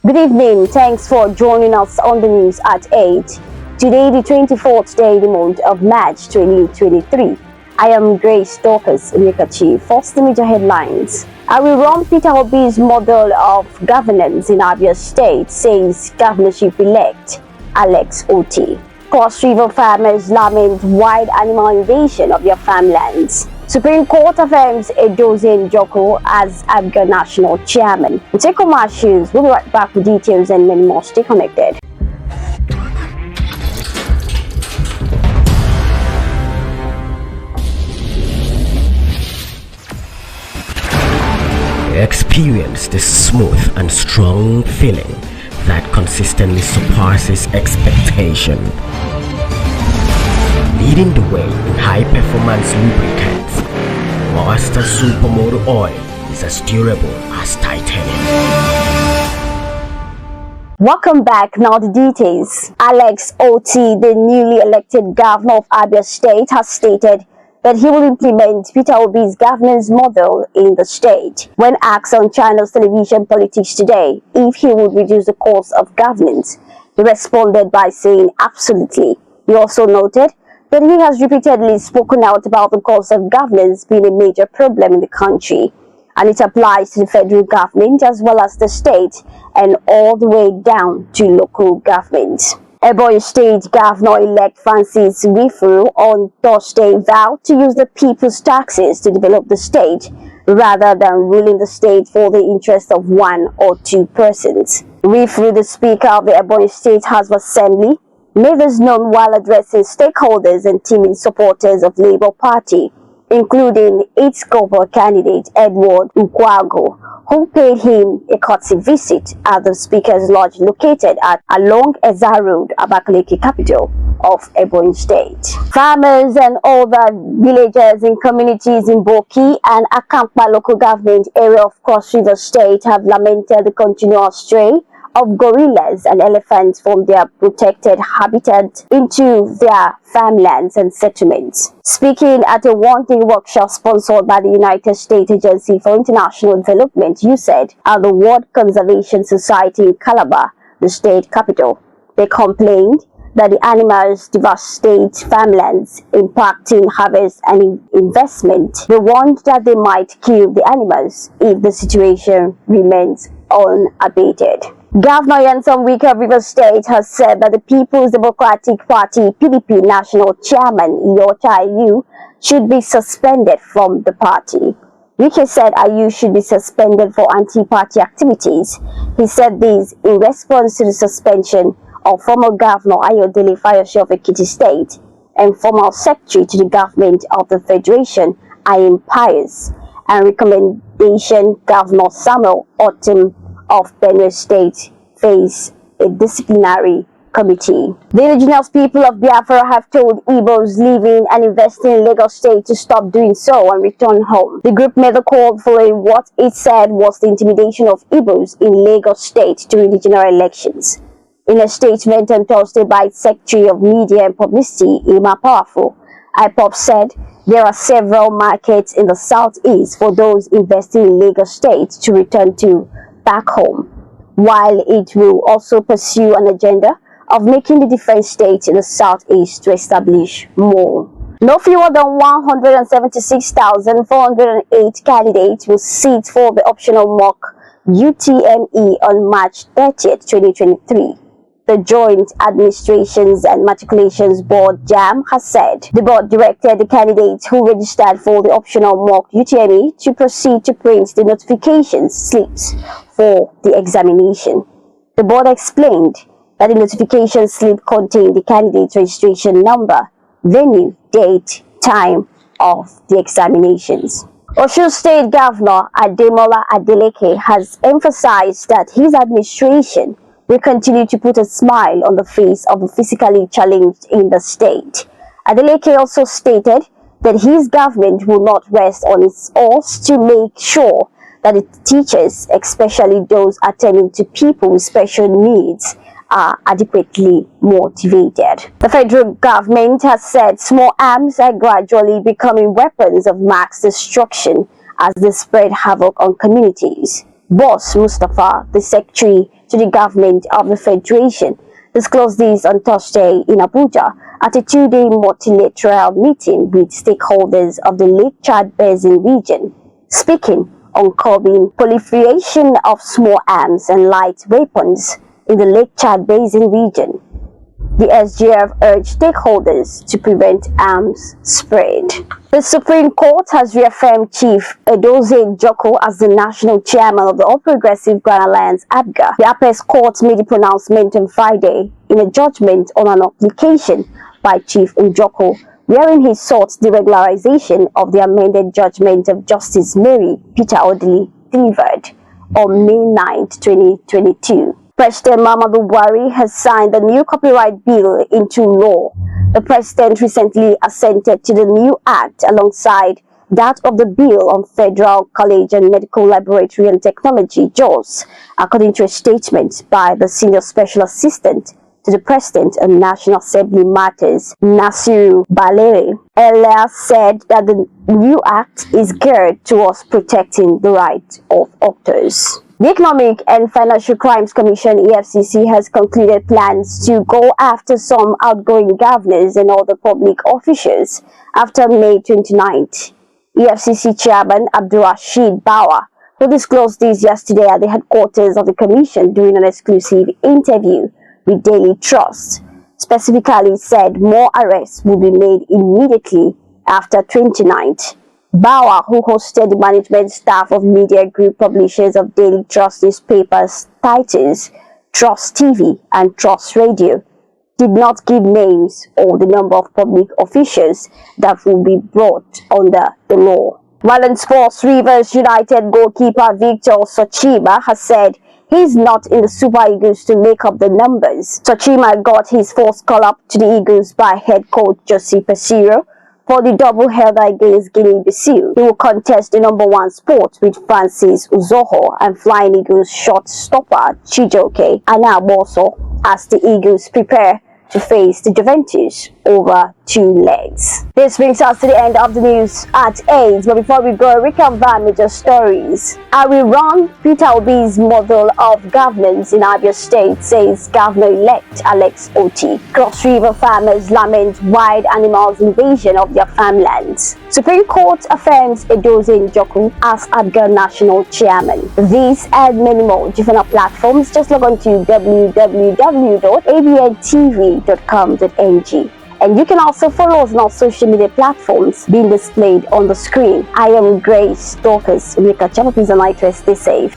Good evening. Thanks for joining us on the news at 8. Today, the 24th day of the month of March 2023. I am Grace Dorcas Nyekachi. First, the major headlines. I will run Peter Obi's model of governance in Abia State, says governorship-elect Alex Oti. Cross River farmers lament wide animal invasion of their farmlands. Supreme Court affirms Edozie Joko as Abga National Chairman. We'll take commercials. We'll be right back with details and many more. Stay connected. Experience the smooth and strong feeling that consistently surpasses expectation. Leading the way in high-performance lubricants, Master Supermoto Oil is as durable as titanium. Welcome back. Now the details. Alex Oti, the newly elected governor of Abia State, has stated that he will implement Peter Obi's governance model in the state. When asked on China's television Politics Today if he would reduce the cost of governance, he responded by saying absolutely. He also noted that he has repeatedly spoken out about the cost of governance being a major problem in the country, and it applies to the federal government as well as the state and all the way down to local governments. Ebonyi State Governor-elect Francis Wifuru on Thursday vowed to use the people's taxes to develop the state rather than ruling the state for the interest of one or two persons. Wifuru, the Speaker of the Ebonyi State House of Assembly, made this known while addressing stakeholders and teaming supporters of Labour Party, including its governor candidate Edward Nkwago, who paid him a courtesy visit at the Speaker's Lodge located along Eza Road, Abakaliki, capital of Ebonyi State. Farmers and other villagers in communities in Boki and Akampa local government area of Cross River State have lamented the continual stray of gorillas and elephants from their protected habitat into their farmlands and settlements. Speaking at a one-day workshop sponsored by the United States Agency for International Development, USAID, at the World Conservation Society in Calabar, the state capital, they complained that the animals devastate farmlands, impacting harvest and investment. They warned that they might kill the animals if the situation remains unabated. Governor Yanson Wike of Rivers State has said that the People's Democratic Party PDP National Chairman Iyorchia Ayu should be suspended from the party. Wike said Ayu should be suspended for anti-party activities. He said this in response to the suspension of former Governor Ayodele Fayose of Ekiti State and former Secretary to the Government of the Federation Ayim Pius, and recommendation Governor Samuel Otim of Benue State face a disciplinary committee. The indigenous people of Biafra have told Igbos living and investing in Lagos State to stop doing so and return home. The group made a call following what it said was the intimidation of Igbos in Lagos State during the general elections. In a statement on Thursday by its Secretary of Media and Publicity, Ima Powerful, IPOP said there are several markets in the southeast for those investing in Lagos State to return to back home, while it will also pursue an agenda of making the different states in the southeast to establish more. No fewer than 176,408 candidates will sit for the optional mock UTME on March 30th, 2023. The Joint Administrations and Matriculations Board (JAM) has said the board directed the candidates who registered for the optional mock UTME to proceed to print the notification slips for the examination. The board explained that the notification slip contained the candidate's registration number, venue, date, time of the examinations. Osun State Governor Ademola Adeleke has emphasized that his administration will continue to put a smile on the face of the physically challenged in the state. Adeleke also stated that his government will not rest on its oars to make sure that the teachers, especially those attending to people with special needs, are adequately motivated. The federal government has said small arms are gradually becoming weapons of mass destruction as they spread havoc on communities. Boss Mustafa, the secretary to the government of the Federation, disclosed this on Thursday in Abuja at a two-day multilateral meeting with stakeholders of the Lake Chad Basin region. Speaking on curbing proliferation of small arms and light weapons in the Lake Chad Basin region, the SGF urged stakeholders to prevent arms spread. The Supreme Court has reaffirmed Chief Edozie Joko as the national chairman of the All Progressive Grand Alliance (APGA). The Apex Court made the pronouncement on Friday in a judgment on an application by Chief Njoko, wherein he sought the regularization of the amended judgment of Justice Mary Peter Odili delivered on May 9, 2022. President Muhammadu Buhari has signed the new copyright bill into law. The president recently assented to the new act alongside that of the bill on Federal College and Medical Laboratory and Technology (JOS), according to a statement by the Senior Special Assistant to the President on National Assembly Matters, Nasiru Balere. Earlier said that the new act is geared towards protecting the rights of authors. The Economic and Financial Crimes Commission (EFCC) has concluded plans to go after some outgoing governors and other public officials after May 29th. EFCC Chairman Abdulrasheed Bawa, who disclosed this yesterday at the headquarters of the Commission during an exclusive interview with Daily Trust, specifically said more arrests will be made immediately after 29th. Bawa, who hosted the management staff of media group publishers of Daily Trust newspapers titles Trust TV and Trust Radio, did not give names or the number of public officials that will be brought under the law. While in sports, Rivers United goalkeeper Victor Sochima has said he is not in the Super Eagles to make up the numbers. Sochima got his first call-up to the Eagles by head coach Jose Pesiro for the doubleheader against Guinea-Bissau. He will contest the #1 spot with Francis Uzoho and Flying Eagles shortstopper Chijioke Anaboso as the Eagles prepare to face the Juventus over 2 legs. This brings us to the end of the news at 8, but before we go, recap our major stories. Are we wrong? Peter Obi's model of governance in Abia State, says Governor-elect Alex Oti. Cross River farmers lament wild animals invasion of their farmlands. Supreme Court affirms Edozie Njoku as APGA National Chairman. These and many more different platforms. Just log on to www.abntv.com.ng. And you can also follow us on our social media platforms being displayed on the screen. I am Grace Dorcas. Please and I stay safe.